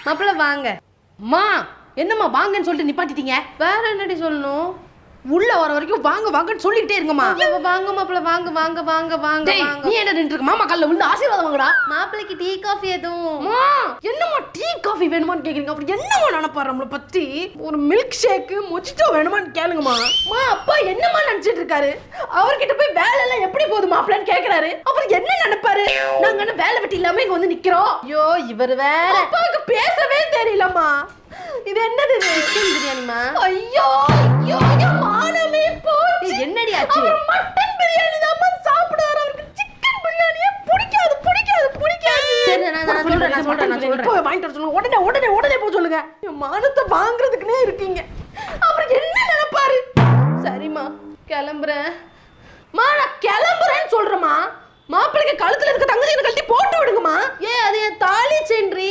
மாப்பிள்ள வாங்க. அம்மா என்னம்மா வாங்கன்னு சொல்லிட்டு நிப்பாட்டிட்டீங்க? வேற என்னடி சொல்லணும்? உள்ள வர வரைக்கும் வாங்க வாங்கன்னு சொல்லிக்கிட்டே இருங்கம்மா. வாங்க மாப்பிள்ள வாங்க வாங்க வாங்க வாங்க வாங்க. நீ என்ன நின்று இருக்க? மாமா கால்ல விழுந்து ஆசீர்வாதம் வாங்கடா. மாப்பிள்ளைக்கு டீ காஃபி எதுவும்? அம்மா என்னம்மா டீ காஃபி வேணுமான்னு கேக்குறீங்க? அப்படி என்னம்மா நினைப்பாரு நம்மள பத்தி? ஒரு மில்க் ஷேக் மொஜிட்டோ வேணுமான்னு கேளுங்கம்மா. அம்மா அப்பா என்னம்மா நினைச்சிட்டு இருக்காரு? அவர்கிட்ட போய் வேலை எல்லாம் எப்படி போகுது மாப்பிள்ளன்னு கேக்குறாரு. அவர் என்ன நினைப்பாரு? நாங்க என்ன வேலை வெட்டி இல்லாம இங்க வந்து நிக்கிறோம்? ஐயோ இவர் வேற. அப்பாவுக்கு பேசவே தெரியலம்மா. இது என்னது? சிக்கன் பிரியாணிமா. ஐயோ ஐயோ மானமே போச்சு. என்னடி ஆச்சு? அவர் மட்டன் பிரியாணி தான் சாப்பிடுவார். அவருக்கு சிக்கன் பிரியாணியே பிடிக்காது பிடிக்காது பிடிக்காது. சரி நான் சொல்றேன். போய் வாங்கிட்டு வர சொல்லுங்க. உடனே போய் சொல்லுங்க. என் மானத்தை வாங்குறதுக்குனே இருக்கீங்க. அவர் என்ன நினைப்பாரு? சரிம்மா கிளம்புறேன். நான் கிளம்புறேன்னு சொல்றேம்மா. மாப்பிள்ளைக்கு கழுத்துல இருக்க தங்கச்சி கழட்டி போட்டு விடுங்கம்மா. அது என் தாலி சென்றி.